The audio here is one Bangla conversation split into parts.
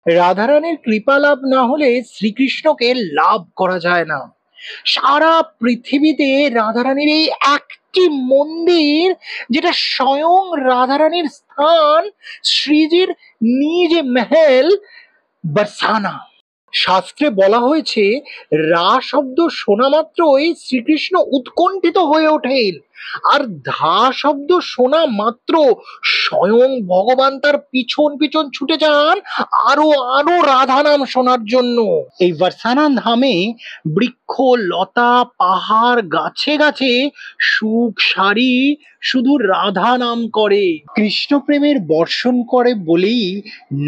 রাধারানীর কৃপা লাভ না হলে শ্রীকৃষ্ণকে লাভ করা যায় না। সারা পৃথিবীতে রাধারানীর এই একটি মন্দির, যেটা স্বয়ং রাধারানীর স্থান, শ্রীজির নিজ মহল বরসানা। শাস্ত্রে বলা হয়েছে, রা শব্দ শোনা মাত্রই শ্রীকৃষ্ণ উৎকণ্ঠিত হয়ে ওঠেন, আর ধা শব্দ শোনা মাত্র স্বয়ং ভগবান তার পিছন পিছন ছুটে যান আরো আরো রাধা নাম শোনার জন্য। এই বরসানা ধামে বৃক্ষ লতা পাহাড় গাছে গাছে সুখ সারি শুধু রাধা নাম করে, কৃষ্ণ প্রেমের বর্ষণ করে বলেই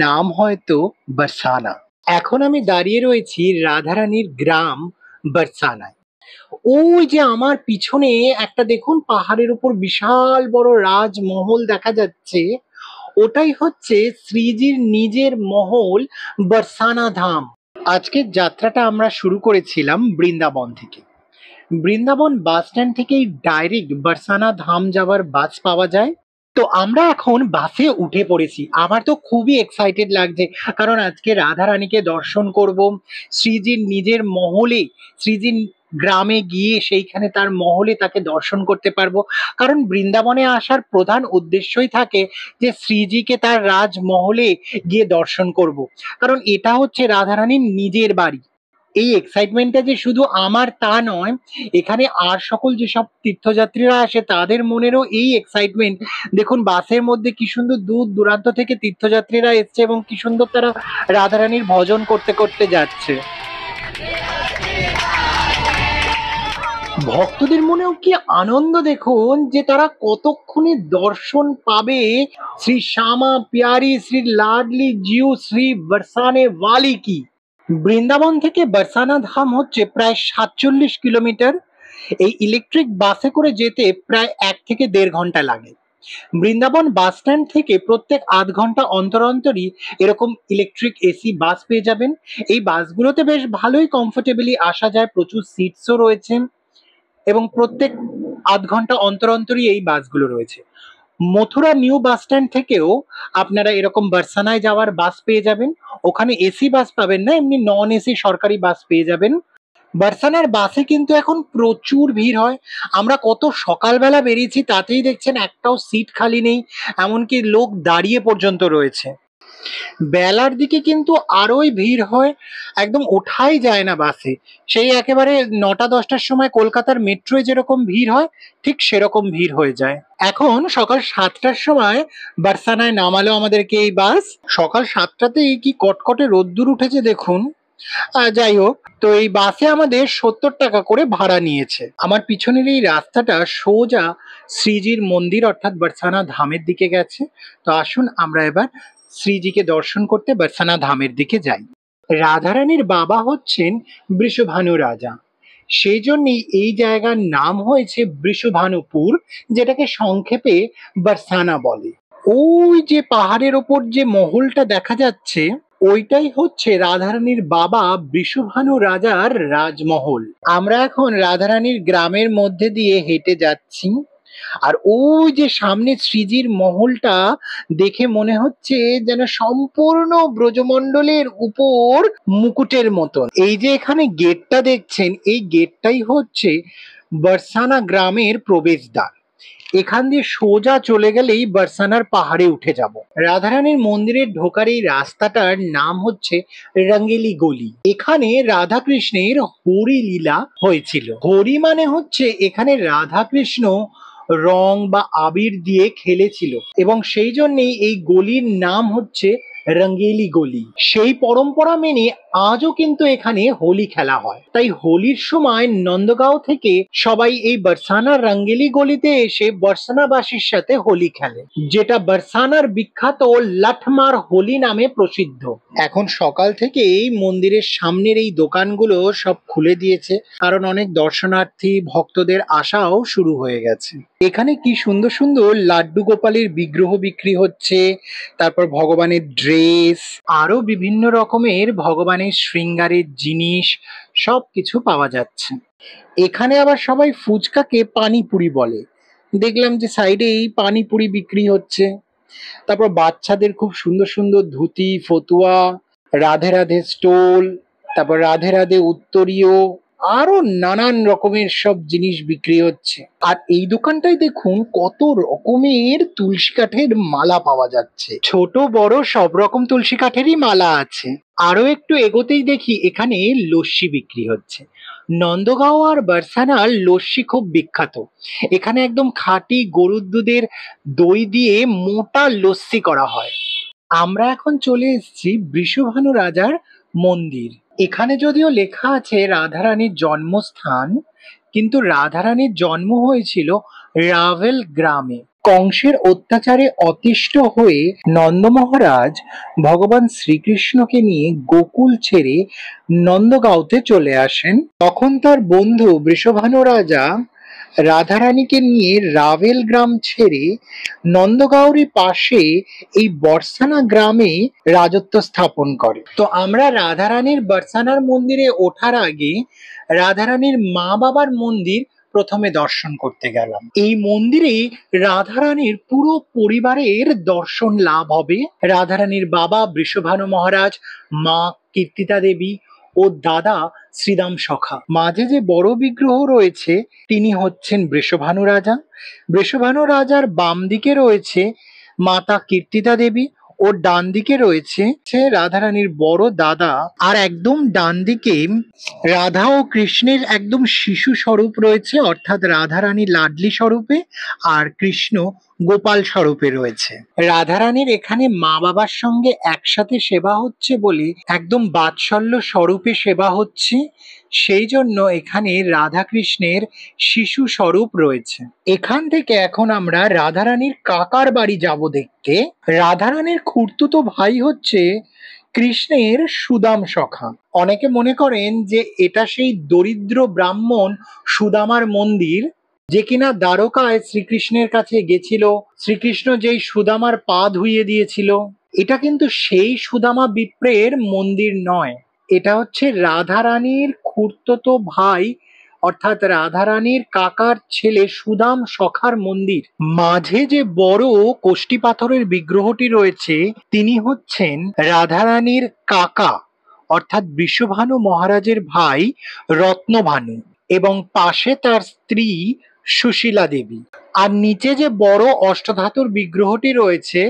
নাম হয়তো বরসানা। এখন আমি দাঁড়িয়ে রয়েছি রাধারানীর গ্রাম বরসানায়। ওই যে আমার পিছনে একটা দেখুন, পাহাড়ের উপর বিশাল বড় রাজমহল দেখা যাচ্ছে, ওটাই হচ্ছে শ্রীজির নিজের মহল বরসানা ধাম। আজকের যাত্রাটা আমরা শুরু করেছিলাম বৃন্দাবন থেকে। বৃন্দাবন বাস স্ট্যান্ড থেকেই ডাইরেক্ট বরসানা ধাম যাওয়ার বাস পাওয়া যায়। তো আমরা এখন বাসে উঠে পড়েছি। আমার তো খুবই এক্সাইটেড লাগছে, কারণ আজকে রাধারানীকে দর্শন করব, শ্রীজির নিজের মহলে, শ্রীজির গ্রামে গিয়ে সেইখানে তার মহলে তাকে দর্শন করতে পারবো। কারণ বৃন্দাবনে আসার প্রধান উদ্দেশ্যই থাকে যে শ্রীজিকে তার রাজমহলে গিয়ে দর্শন করব, কারণ এটা হচ্ছে রাধারানীর নিজের বাড়ি। এই এক্সাইটমেন্টটা যে শুধু আমার তা নয়, এখানে আর সকল যেসব তীর্থযাত্রীরা আসে তাদের মনেরও এই এক্সাইটমেন্ট। দেখুন বাসের মধ্যে কি সুন্দর দূর দূরান্ত থেকে তীর্থযাত্রীরা এসছে এবং কি সুন্দর তারা রাধারানীর ভজন করতে করতে যাচ্ছে। ভক্তদের মনেও কি আনন্দ দেখুন, যে তারা কতক্ষণে দর্শন পাবে শ্রী শ্যামা প্যারি শ্রী লাডলি জিউ শ্রী বরসানে ওয়ালি কি। বৃন্দাবন থেকে বরসানা ধাম হচ্ছে প্রায় 47 কিলোমিটার। এই ইলেকট্রিক বাসে করে যেতে প্রায় 1 থেকে 1.5 ঘন্টা লাগে। বৃন্দাবন বাস স্ট্যান্ড থেকে প্রত্যেক আধ ঘন্টা অন্তর অন্তরই এরকম ইলেকট্রিক এসি বাস পেয়ে যাবেন। এই বাসগুলোতে বেশ ভালোই কমফোর্টেবলি আসা যায়, প্রচুর সিটসও রয়েছে এবং প্রত্যেক আধ ঘন্টা অন্তর অন্তরই এই বাসগুলো রয়েছে। মথুরা নিউ বাস স্ট্যান্ড থেকেও আপনারা এরকম বরসানায় যাওয়ার বাস পেয়ে যাবেন। ওখানে এসি বাস পাবেন না, এমনি নন এসি সরকারি বাস পেয়ে যাবেন। বরসানার বাসে কিন্তু এখন প্রচুর ভিড় হয়। আমরা কত সকালবেলা বেরিয়েছি, তাতেই দেখছেন একটাও সিট খালি নেই, এমনকি লোক দাঁড়িয়ে পর্যন্ত রয়েছে। বেলার দিকে কিন্তু আরোই ভিড় হয়, একদম ওঠাই যায় না বাসে। সেই একেবারে 9টা-10টার সময় কলকাতার মেট্রোয় যেরকম ভিড় হয়, ঠিক সেরকম ভিড় হয়ে যায়। এখন সকাল 7টার সময় বরসানায় নামালো আমাদেরকে এই বাস। সকাল 7টাতেই কি কটকটে রোদ্দুর উঠেছে দেখুন। যাই হোক, তো এই বাসে আমাদের 70 টাকা করে ভাড়া নিয়েছে। আমার পিছনের এই রাস্তাটা সোজা শ্রীজির মন্দির অর্থাৎ বরসানা ধামের দিকে গেছে। তো আসুন আমরা এবার শ্রীজিকে দর্শন করতে বরসানা ধামের দিকে যাই। রাধারানীর বাবা হচ্ছেন বৃষভানু রাজা, সেই জন্যই এই জায়গার নাম হয়েছে বৃষভানুপুর, যেটাকে সংক্ষেপে বরসানা বলে। ওই যে পাহাড়ের ওপর যে মহলটা দেখা যাচ্ছে, ওইটাই হচ্ছে রাধারানীর বাবা বৃষভানু রাজার রাজমহল। আমরা এখন রাধারানীর গ্রামের মধ্যে দিয়ে হেঁটে যাচ্ছি, আর ওই যে সামনে শ্রীজির মহলটা দেখে মনে হচ্ছে যেন সম্পূর্ণ ব্রজমণ্ডলের উপর মুকুটের মতন। এই যে এখানে গেটটা দেখছেন, এই গেটটাই হচ্ছে বরসানা গ্রামের প্রবেশদ্বার। এখান দিয়ে সোজা চলে গেলেই বরসানার পাহাড়ে উঠে যাব। রাধারানীর মন্দিরে ঢোকার এই রাস্তাটার নাম হচ্ছে রঙ্গেলি গলি। এখানে রাধাকৃষ্ণের হরি লীলা হয়েছিল। হরি মানে হচ্ছে এখানে রাধাকৃষ্ণ রং বা আবির দিয়ে খেলেছিল, এবং সেই জন্যেই এই গলির নাম হচ্ছে রঙ্গেলি গলি। সেই পরম্পরা মেনে আজও কিন্তু এখানে হোলি খেলা হয়। তাই হোলির সময় নন্দগাঁও থেকে সবাই এই বরসানার রঙ্গেলি গলিতে এসে বরসানাবাসীর সাথে হোলি খেলে, যেটা বরসানার বিখ্যাত লাঠমার হোলি নামে প্রসিদ্ধ। এখন সকাল থেকে এই মন্দিরের সামনের এই দোকানগুলো সব খুলে দিয়েছে, কারণ অনেক দর্শনার্থী ভক্তদের আসাও শুরু হয়ে গেছে। এখানে কি সুন্দর সুন্দর লাড্ডু গোপালের বিগ্রহ বিক্রি হচ্ছে, তারপর ভগবানের ড্রেস, আরো বিভিন্ন রকমের ভগবানের শৃঙ্গারের জিনিস সবকিছু পাওয়া যাচ্ছে। এখানে আবার সবাই ফুচকাকে পানিপুরি বলে। দেখলাম যে সাইডে এই পানিপুরি বিক্রি হচ্ছে। তারপর বাচ্চাদের খুব সুন্দর সুন্দর ধুতি ফতুয়া, রাধে রাধে স্টোল, তারপর রাধে রাধে উত্তরীয়, আরো নানান রকমের সব জিনিস বিক্রি হচ্ছে। আর এই দোকানটায় দেখুন কত রকমের তুলসী কাঠের মালা পাওয়া যাচ্ছে, ছোট বড় সব রকম তুলসী কাঠেরই মালা আছে। আরো একটু এগোতেই দেখি এখানে লস্যি বিক্রি হচ্ছে। নন্দগাঁও আর বারসানার লস্যি খুব বিখ্যাত। এখানে একদম খাঁটি গরুর দুধের দই দিয়ে মোটা লস্যি করা হয়। আমরা এখন চলে এসেছি বৃষভানু রাজার মন্দির। এখানে যদিও লেখা আছে রাধারানীর জন্মস্থান, কিন্তু রাধারানীর জন্ম হয়েছিল রাভেল গ্রামে। কংসের অত্যাচারে অতিষ্ঠ হয়ে নন্দ মহারাজ ভগবান শ্রীকৃষ্ণকে নিয়ে গোকুল ছেড়ে নন্দগাঁওতে চলে আসেন। তখন তার বন্ধু বৃষভানু রাজা রাধারানীকে নিয়ে রাভেল গ্রাম ছেড়ে নন্দগাঁওরই পাশে এই বর্ষানা গ্রামে রাজত্ব স্থাপন করে। তো আমরা রাধারানীর বর্ষানার মন্দিরে ওঠার আগে রাধারানীর মা বাবার মন্দির প্রথমে দর্শন করতে গেলাম। এই মন্দিরে রাধারানীর পুরো পরিবারের দর্শন লাভ হবে। রাধারানীর বাবা বৃষভানু মহারাজ, মা কীর্তিতা দেবী ও দাদা শ্রীদাম সখা। মাঝে যে বড় বিগ্রহ রয়েছে তিনি হচ্ছেন বৃষভানু রাজা। বৃষভানু রাজার বাম দিকে রয়েছে মাতা কীর্তিতা দেবী ও ডান দিকে রয়েছে রাধারানীর বড় দাদা। আর একদম ডান দিকে রাধা ও কৃষ্ণের একদম শিশু স্বরূপ রয়েছে, অর্থাৎ রাধারানী লাডলি স্বরূপে আর কৃষ্ণ গোপাল স্বরূপে রয়েছে। রাধারানীর এখানে মা বাবার সঙ্গে একসাথে সেবা হচ্ছে বলে একদম বাৎসল্য স্বরূপে সেবা হচ্ছে, সেই জন্য এখানে রাধা কৃষ্ণের শিশু স্বরূপ রয়েছে। এখান থেকে এখন আমরা রাধারানীর কাকার বাড়ি যাব দেখতে। রাধারানীর খুড়তুতো ভাই হচ্ছে কৃষ্ণের সুদাম সখা। অনেকে মনে করেন যে এটা সেই দরিদ্র ব্রাহ্মণ সুদামার মন্দির, যে কিনা দ্বারকায় শ্রীকৃষ্ণের কাছে গেছিল, শ্রীকৃষ্ণ যেই সুদামার পা ধুইয়ে দিয়েছিল। এটা কিন্তু সেই সুদামা বিপ্রের মন্দির নয়, এটা হচ্ছে রাধারানীর খুড়তুতো ভাই অর্থাৎ রাধারানীর কাকার ছেলে সুদাম সখার মন্দির। মাঝে যে বড় কোষ্ঠী পাথরের বিগ্রহটি রয়েছে তিনি হচ্ছেন রাধারানীর কাকা অর্থাৎ বৃষভানু মহারাজের ভাই রত্নভানু, এবং পাশে তার স্ত্রী সুশীলা দেবী। আর নিচে যে বড় অষ্টধাতুর বিগ্রহটি রয়েছে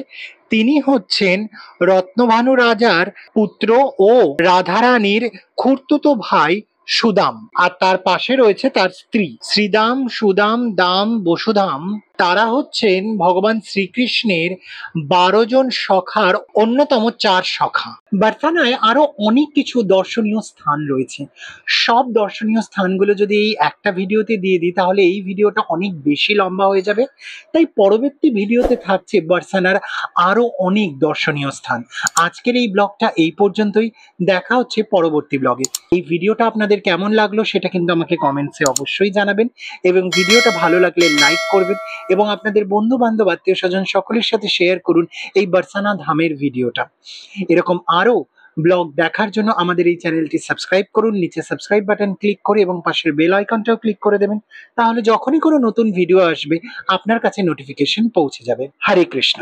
তিনি হচ্ছেন রত্নভানু রাজার পুত্র ও রাধারানীর খুড়তুতো ভাই সুদাম। আর তার পাশে রয়েছে তার স্ত্রী শ্রীদাম, সুদাম, দাম, বসুধাম। তারা হচ্ছেন ভগবান শ্রীকৃষ্ণের 12 জন সখার অন্যতম 4 সখা। বারসানায় আরো অনেক কিছু দর্শনীয় স্থান রয়েছে। সব দর্শনীয় স্থানগুলো যদি এই একটা ভিডিওতে দিয়ে দিই তাহলে এই ভিডিওটা অনেক বেশি লম্বা হয়ে যাবে। তাই পরবর্তী ভিডিওতে থাকছে বারসানার আরো অনেক দর্শনীয় স্থান। আজকের এই ব্লগটা এই পর্যন্তই, দেখা হচ্ছে পরবর্তী ব্লগে। এই ভিডিওটা আপনাদের কেমন লাগলো সেটা কিন্তু আমাকে কমেন্টসে অবশ্যই জানাবেন, এবং ভিডিওটা ভালো লাগলে লাইক করবেন এবং আপনাদের বন্ধু বান্ধব আত্মীয় স্বজন সকলের সাথে শেয়ার করুন এই বারসানা ধামের ভিডিওটা। এরকম আরো ব্লগ দেখার জন্য আমাদের এই চ্যানেলটি সাবস্ক্রাইব করুন, নিচে সাবস্ক্রাইব বাটন ক্লিক করে এবং পাশের বেল আইকনটাও ক্লিক করে দেবেন, তাহলে যখনই কোনো নতুন ভিডিও আসবে আপনার কাছে নোটিফিকেশন পৌঁছে যাবে। হরে কৃষ্ণ।